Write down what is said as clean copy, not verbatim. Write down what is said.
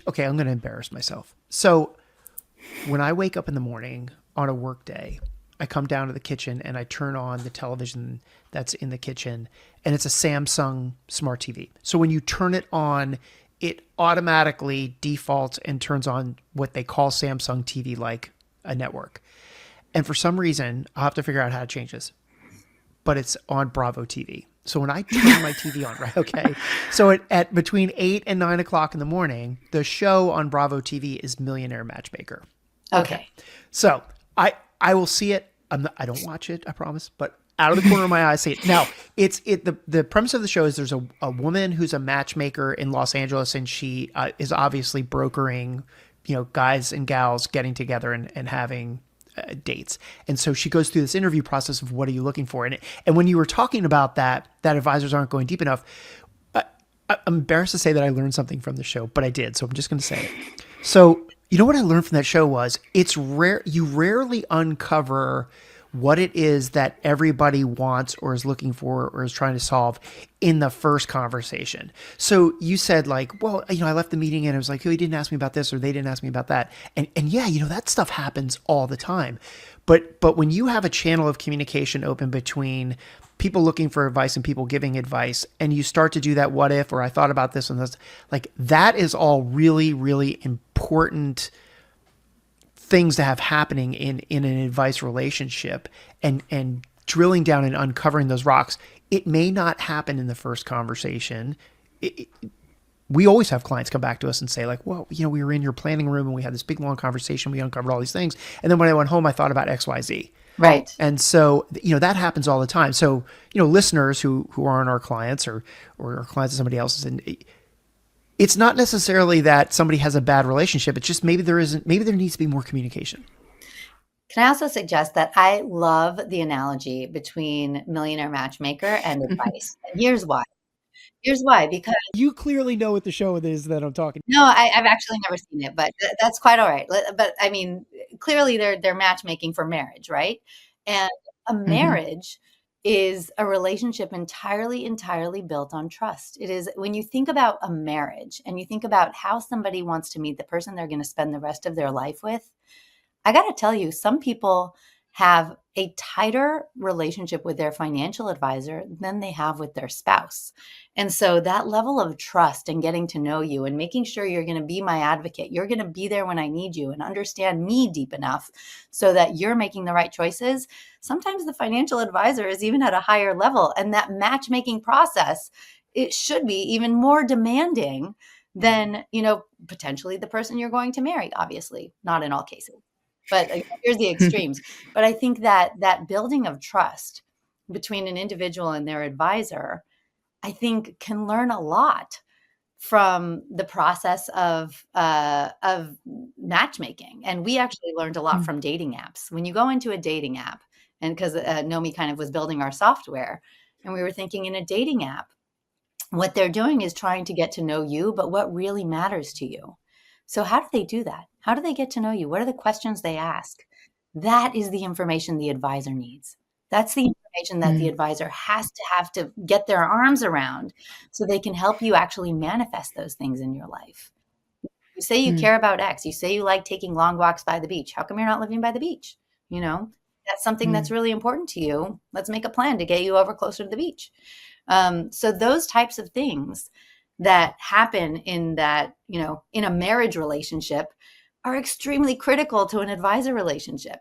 okay, I'm going to embarrass myself. So when I wake up in the morning on a work day, I come down to the kitchen and I turn on the television that's in the kitchen, and it's a Samsung smart TV. So when you turn it on, it automatically defaults and turns on what they call Samsung TV, like a network. And for some reason, I'll have to figure out how to change this, but it's on Bravo TV. So when I turn my TV on, right? Okay. So at between 8 and 9 o'clock in the morning, the show on Bravo TV is Millionaire Matchmaker. Okay. Okay. So I will see it. I don't watch it, I promise, but out of the corner of my eye, I see it. Now, the premise of the show is there's a woman who's a matchmaker in Los Angeles, and she is obviously brokering, guys and gals getting together and having dates. And so she goes through this interview process of what are you looking for? And when you were talking about that advisors aren't going deep enough, I'm embarrassed to say that I learned something from the show, but I did. So I'm just going to say it. So you know what I learned from that show was it's rare. You rarely uncover what it is that everybody wants or is looking for or is trying to solve in the first conversation. So you said like, well, I left the meeting and it was like, oh, he didn't ask me about this or they didn't ask me about that. And yeah, that stuff happens all the time. But when you have a channel of communication open between people looking for advice and people giving advice, and you start to do that what if, or I thought about this and this, like that is all really, really important things to have happening in an advice relationship, and drilling down and uncovering those rocks. It may not happen in the first conversation. We always have clients come back to us and say like, well, we were in your planning room and we had this big long conversation. We uncovered all these things. And then when I went home, I thought about X, Y, Z. Right. And so, that happens all the time. So, listeners who aren't our clients or our clients of somebody else's, and it's not necessarily that somebody has a bad relationship. It's just maybe there needs to be more communication. Can I also suggest that I love the analogy between Millionaire Matchmaker and advice? And here's why. Because You clearly know what the show is that I'm talking. no, I've actually never seen it, but that's quite all right. But I mean, clearly they're matchmaking for marriage, right? And a Mm-hmm. marriage is a relationship entirely built on trust. It is when you think about a marriage and you think about how somebody wants to meet the person they're going to spend the rest of their life with. I got to tell you, some people have a tighter relationship with their financial advisor than they have with their spouse. And so that level of trust and getting to know you and making sure you're going to be my advocate, you're going to be there when I need you and understand me deep enough so that you're making the right choices. Sometimes the financial advisor is even at a higher level, and that matchmaking process, it should be even more demanding than, potentially the person you're going to marry, obviously, not in all cases. But here's the extremes. But I think that building of trust between an individual and their advisor, I think can learn a lot from the process of matchmaking. And we actually learned a lot from dating apps. When you go into a dating app, and because Nomi kind of was building our software, and we were thinking in a dating app, what they're doing is trying to get to know you, but what really matters to you. So how do they do that? How do they get to know you? What are the questions they ask? That is the information the advisor needs. That's the information that the advisor has to have to get their arms around so they can help you actually manifest those things in your life. You say you care about X. You say you like taking long walks by the beach. How come you're not living by the beach? That's something that's really important to you. Let's make a plan to get you over closer to the beach. So those types of things that happen in that, in a marriage relationship are extremely critical to an advisor relationship.